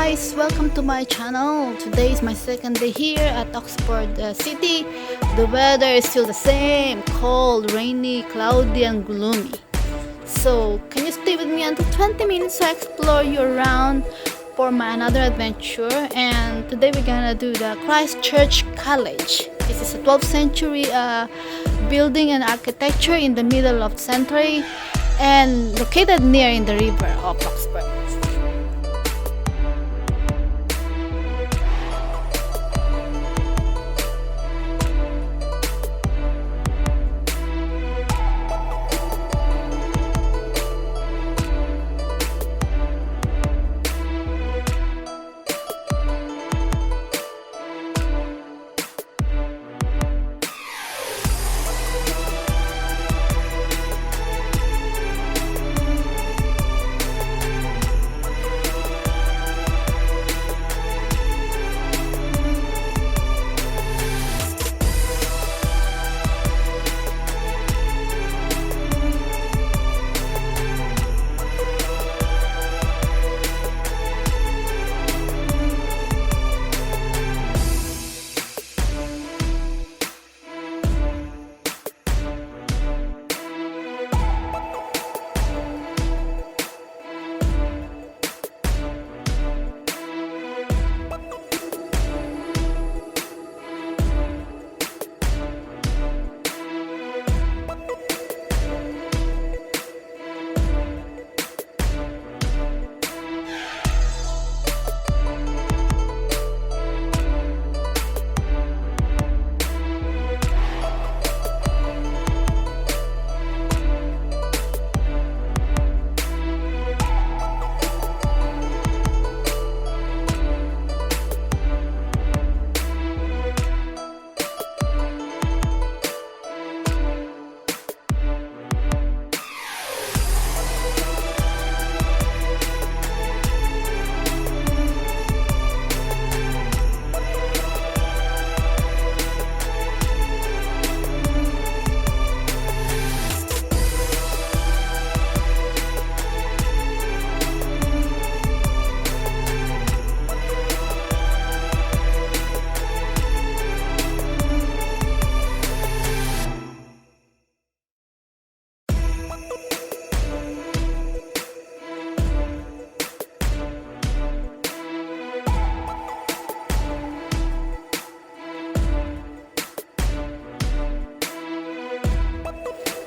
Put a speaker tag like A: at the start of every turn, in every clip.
A: guys, welcome to my channel. Today is my second day here at Oxford City. The weather is still the same, cold, rainy, cloudy and gloomy. So can you stay with me until 20 minutes to explore you around for my another adventure? And today we're gonna do the Christchurch College. This is a 12th century building and architecture in the middle of the century and located near in the river of Oxford.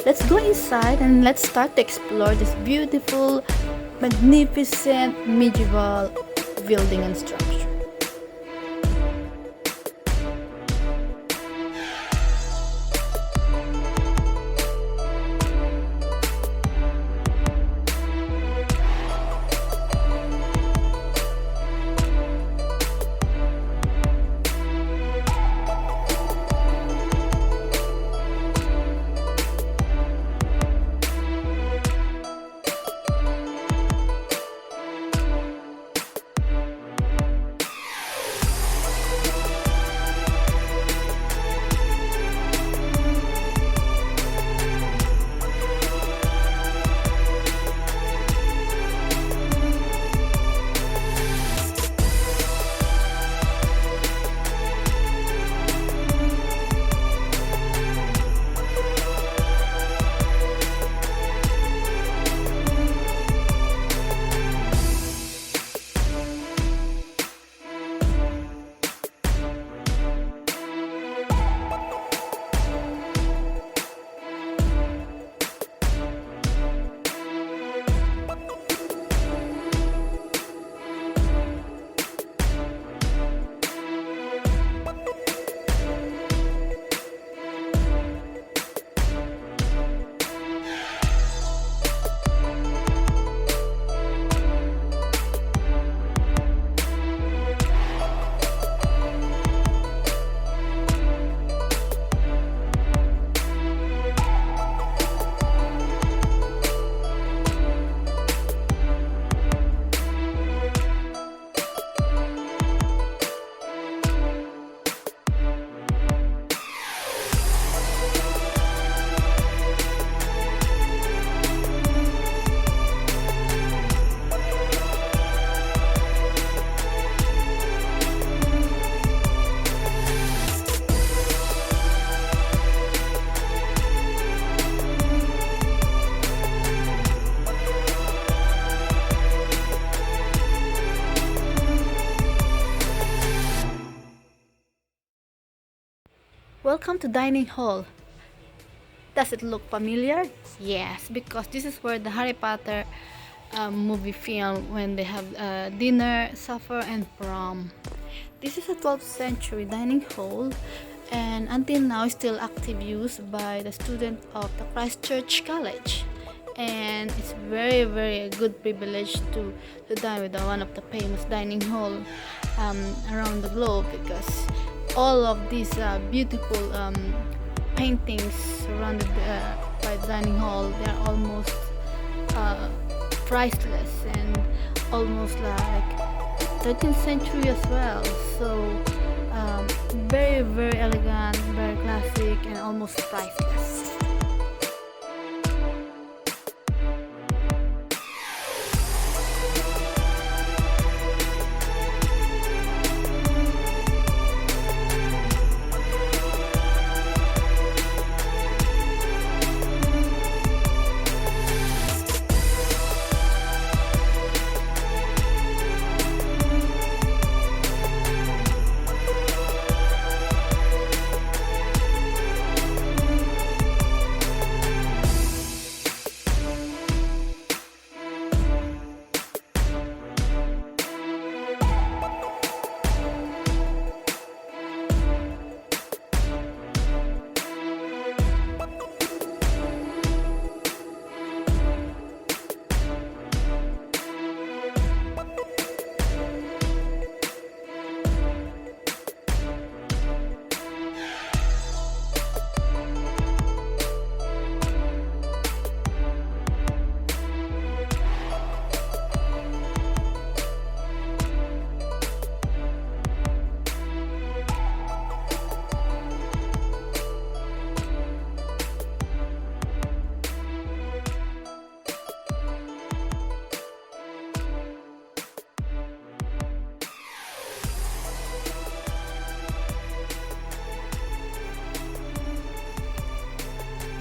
A: Let's go inside and let's start to explore this beautiful, magnificent medieval building and structure. Welcome to Dining Hall. Does it look familiar? Yes, because this is where the Harry Potter movie film when they have dinner, supper, and prom. This is a 12th century dining hall and until now still active use by the student of the Christchurch College. And it's very a good privilege to dine with one of the famous dining hall around the globe because all of these beautiful paintings surrounded by the dining hall, they are almost priceless and almost like 13th century as well. So very elegant, very classic, and almost priceless.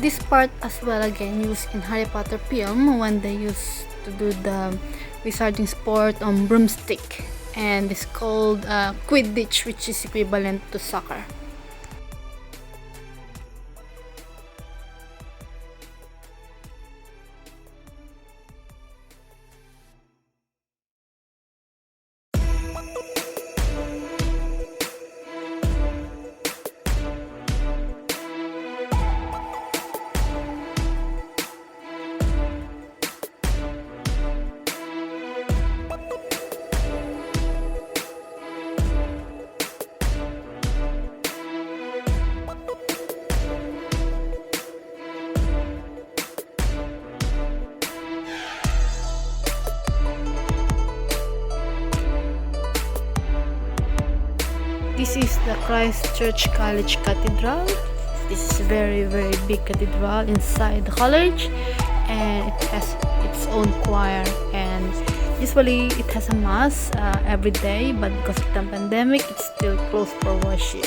A: This part as well again used in Harry Potter film when they used to do the wizarding sport on broomstick, and it's called Quidditch, which is equivalent to soccer. This is the Christchurch College Cathedral. This is very big cathedral inside the college, and it has its own choir, and usually it has a mass every day, but because of the pandemic it's still closed for worship.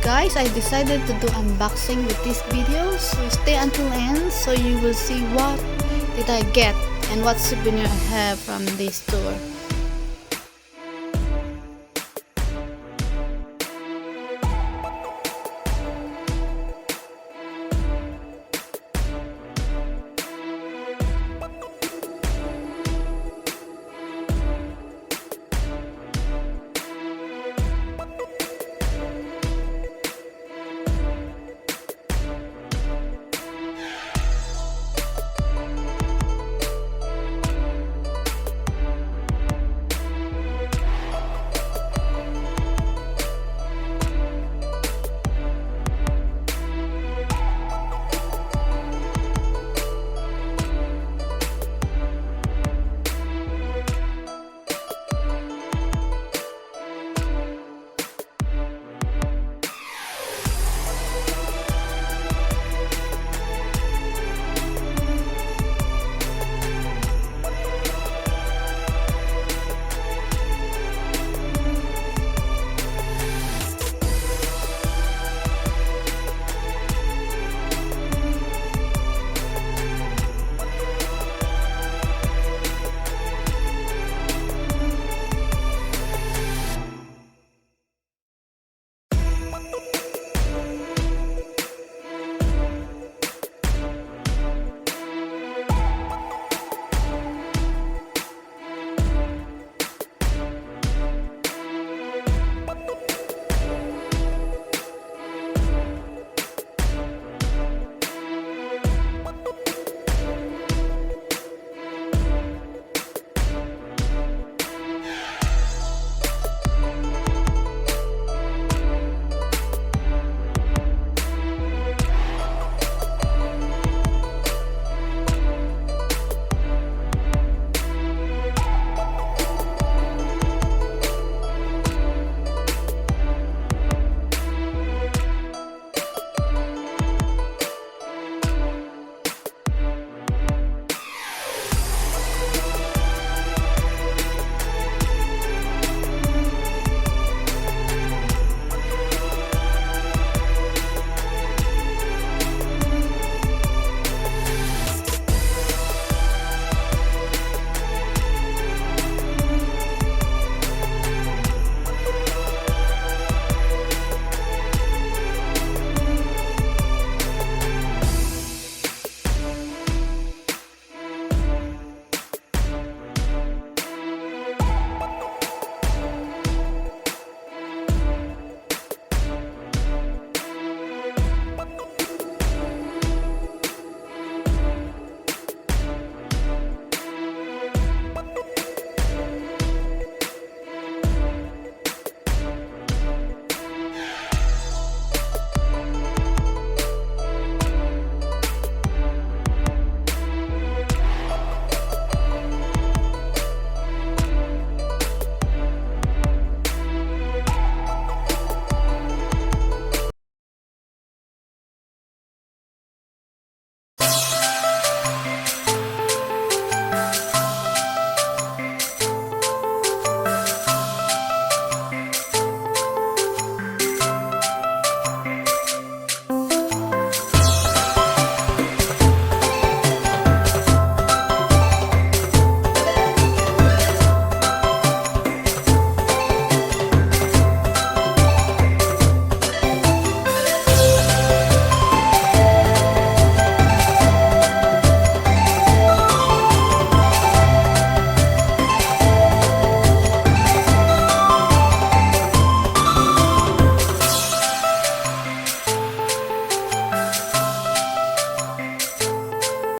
A: guys, I decided to do unboxing with this video, so stay until end so you will see what did I get and what souvenir I have from this tour.